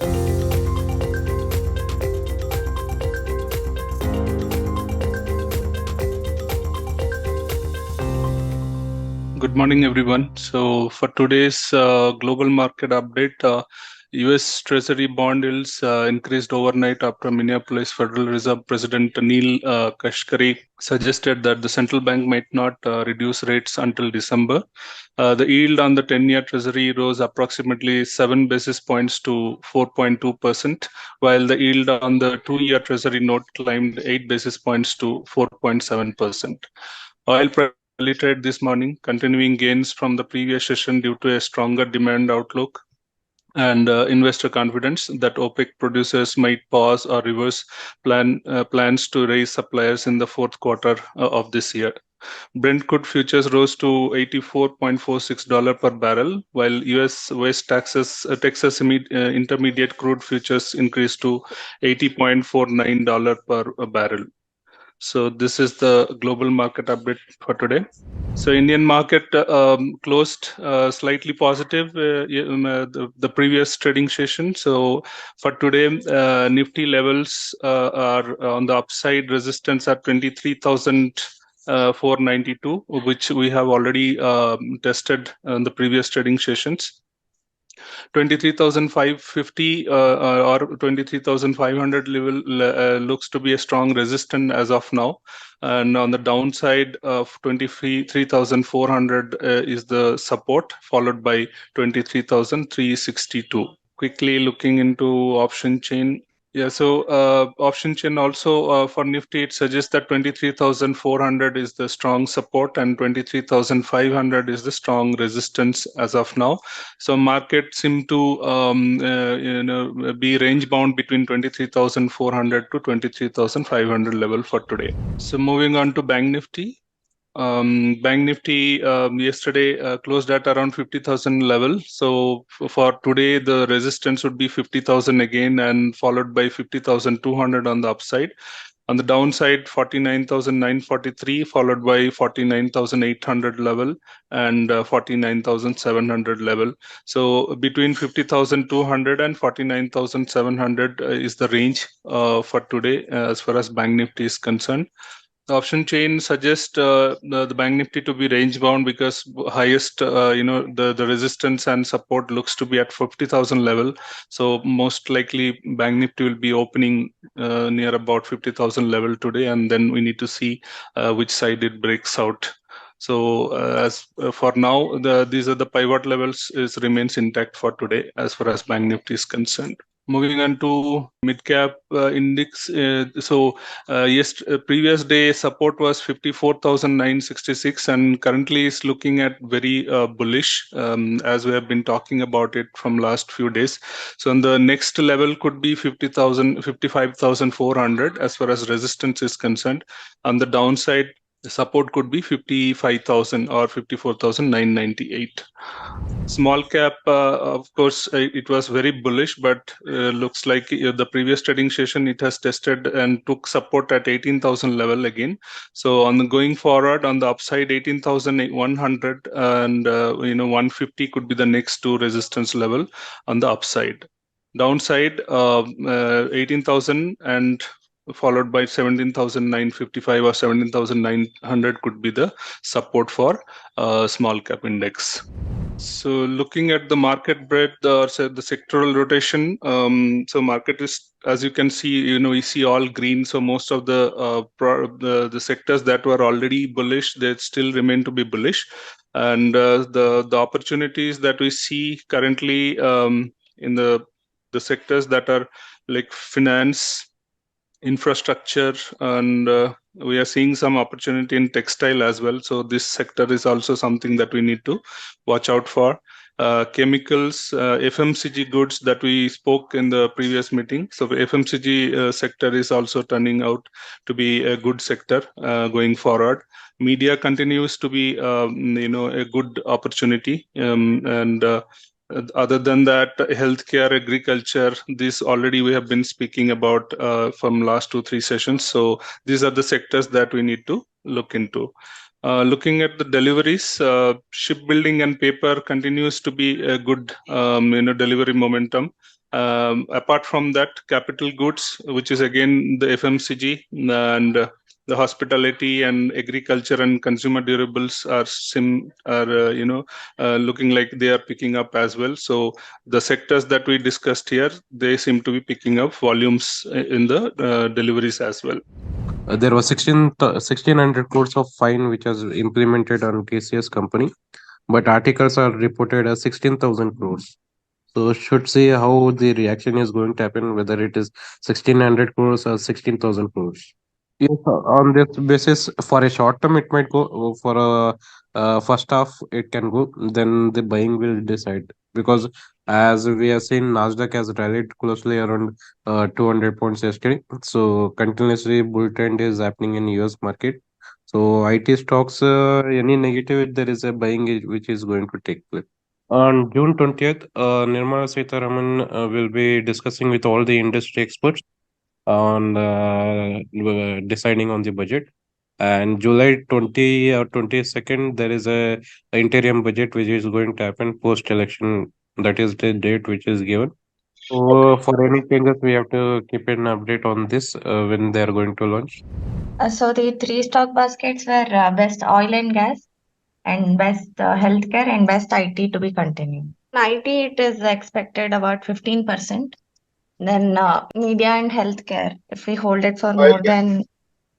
Good morning, everyone. So, for today's global market update, U.S. Treasury bond yields increased overnight after Minneapolis Federal Reserve President Neil Kashkari suggested that the central bank might not reduce rates until December. The yield on the 10-year Treasury rose approximately 7 basis points to 4.2%, while the yield on the 2-year Treasury note climbed 8 basis points to 4.7%. Oil prices rallied this morning, continuing gains from the previous session due to a stronger demand outlook and investor confidence that OPEC producers might pause or reverse plans to raise supplies in the fourth quarter of this year. Brent crude futures rose to $84.46 per barrel, while U.S. Texas Intermediate crude futures increased to $80.49 per barrel. So this is the global market update for today. So Indian market closed slightly positive the previous trading session. So for today, Nifty levels are on the upside, resistance at 23,492, which we have already tested in the previous trading sessions. 23,550 or 23,500 level looks to be a strong resistance as of now. And on the downside of 23,400 is the support, followed by 23,362. Quickly looking into option chain. Yeah, so option chain also for Nifty, it suggests that 23,400 is the strong support and 23,500 is the strong resistance as of now. So market seem to be range bound between 23,400 to 23,500 level for today. So moving on to Bank Nifty. Bank Nifty yesterday closed at around 50,000 level. So for today, the resistance would be 50,000 again, and followed by 50,200 on the upside. On the downside, 49,943, followed by 49,800 level and 49,700 level. So between 50,200 and 49,700 is the range for today as far as Bank Nifty is concerned. The option chain suggests the Bank Nifty to be range bound because highest, the resistance and support looks to be at 50,000 level. So most likely Bank Nifty will be opening near about 50,000 level today, and then we need to see which side it breaks out. So as for now, these are the pivot levels remains intact for today as far as Bank Nifty is concerned. Moving on to mid-cap index. Previous day support was 54,966 and currently is looking at very bullish as we have been talking about it from last few days. So on the next level could be 55,400 as far as resistance is concerned. On the downside, the support could be 55,000 or 54,998. Small cap, of course, it was very bullish, but looks like the previous trading session, it has tested and took support at 18,000 level again. So on the going forward, on the upside, 18,100 and 150 could be the next two resistance level on the upside. Downside, 18,000 and followed by 17,955 or 17,900 could be the support for small cap index. So looking at the market breadth or the sectoral rotation, so market is, as you can see, we see all green. So most of the sectors that were already bullish, they still remain to be bullish. And the opportunities that we see currently in the sectors that are like finance, infrastructure, and we are seeing some opportunity in textile as well. So this sector is also something that we need to watch out for. Chemicals, FMCG goods that we spoke in the previous meeting. So the FMCG sector is also turning out to be a good sector going forward. Media continues to be, a good opportunity, and other than that, healthcare, agriculture, this already we have been speaking about from last 2-3 sessions. So these are the sectors that we need to look into. Looking at the deliveries, shipbuilding and paper continues to be a good delivery momentum. Apart from that, capital goods, which is again the FMCG and the hospitality and agriculture and consumer durables are looking like they are picking up as well. So the sectors that we discussed here, they seem to be picking up volumes in the deliveries as well. There was 1,600 crores of fine which was implemented on TCS company, but articles are reported as 16,000 crores. So should see how the reaction is going to happen, whether it is 1,600 crores or 16,000 crores. Yes, on this basis, for a short term, it might go. For a first half, it can go. Then the buying will decide, because as we have seen, Nasdaq has rallied closely around 200 points yesterday. So continuously bull trend is happening in US market. So IT stocks, any negative, there is a buying which is going to take place. On June 20th, Nirmala Sitharaman will be discussing with all the industry experts on deciding on the budget. And July 20 or 22nd, there is a interim budget which is going to happen post election. That is the date which is given. So for any changes, we have to keep an update on this when they are going to launch. So the three stock baskets were best oil and gas, and best healthcare, and best IT to be continued. IT, it is expected about 15%. Then media and healthcare, if we hold it for more than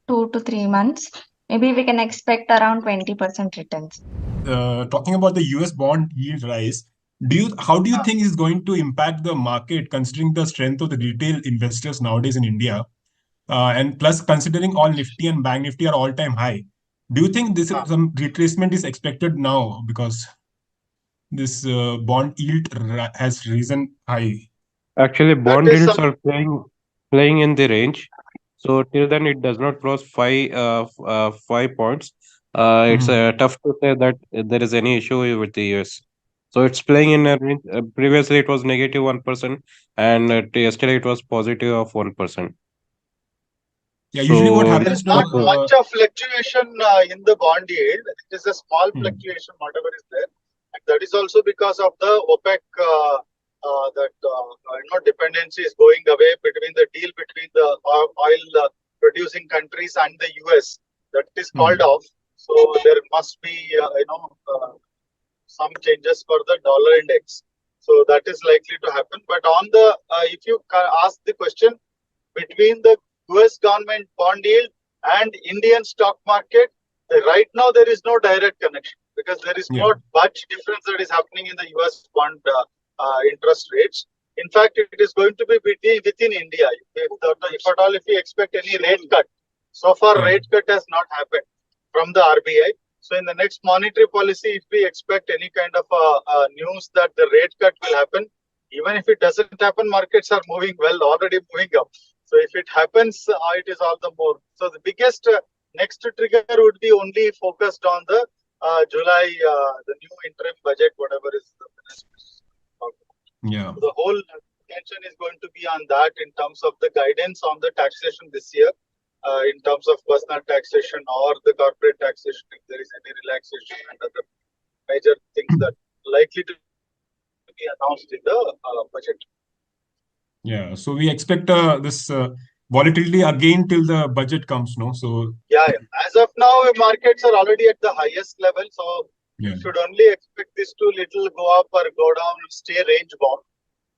2 to 3 months, maybe we can expect around 20% returns. Talking about the US bond yield rise, how do you think is going to impact the market, considering the strength of the retail investors nowadays in India, and plus considering all Nifty and Bank Nifty are all-time high? Do you think this some retracement is expected now because this bond yield has risen high? Actually, bond yields are playing in the range. So till then, it does not cross 5 points. It's tough to say that there is any issue with the US. So it's playing in a range. Previously, it was negative 1%, and yesterday it was positive of 1%. Yeah, usually what So happens There's not much of fluctuation in the bond yield. It is a small fluctuation, whatever is there. And that is also because of the OPEC dependency is going away between the deal between the oil producing countries and the US. That is called off. So there must be some changes for the dollar index. So that is likely to happen. But on the if you ask the question between the US government bond yield and Indian stock market, right now there is no direct connection, because there is not much difference that is happening in the US bond interest rates. In fact, it is going to be within India. If at all, if we expect any rate cut, so far rate cut has not happened from the RBI. So in the next monetary policy, if we expect any kind of news that the rate cut will happen, even if it doesn't happen, markets are moving well, already moving up. So if it happens, it is all the more. So the biggest next trigger would be only focused on the July, the new interim budget, whatever is the minister. So the whole attention is going to be on that in terms of the guidance on the taxation this year, in terms of personal taxation or the corporate taxation, if there is any relaxation and other major things that are likely to be announced in the budget. Yeah, so we expect this volatility again till the budget comes, no? So yeah, as of now, markets are already at the highest level, so you should only expect this to little go up or go down, stay range bound,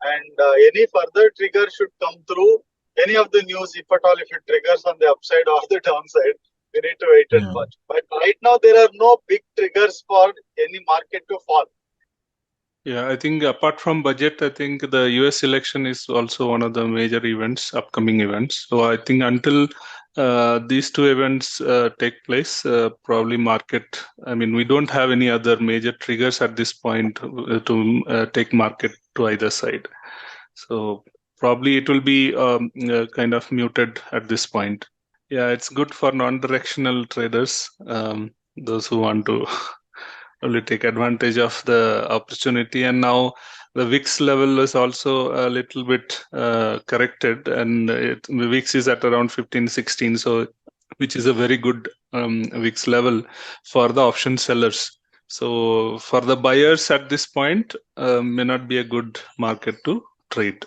and any further trigger should come through any of the news, if at all, if it triggers on the upside or the downside. We need to wait and watch. But right now, there are no big triggers for any market to fall. Yeah, I think apart from budget, I think the US election is also one of the major events, upcoming events. So I think until these two events take place, probably market, I mean, we don't have any other major triggers at this point to take market to either side. So probably it will be kind of muted at this point. Yeah, it's good for non-directional traders, those who want to only take advantage of the opportunity. And now the VIX level is also a little bit corrected, and the VIX is at around 15, 16. So which is a very good VIX level for the option sellers. So for the buyers at this point, may not be a good market to trade.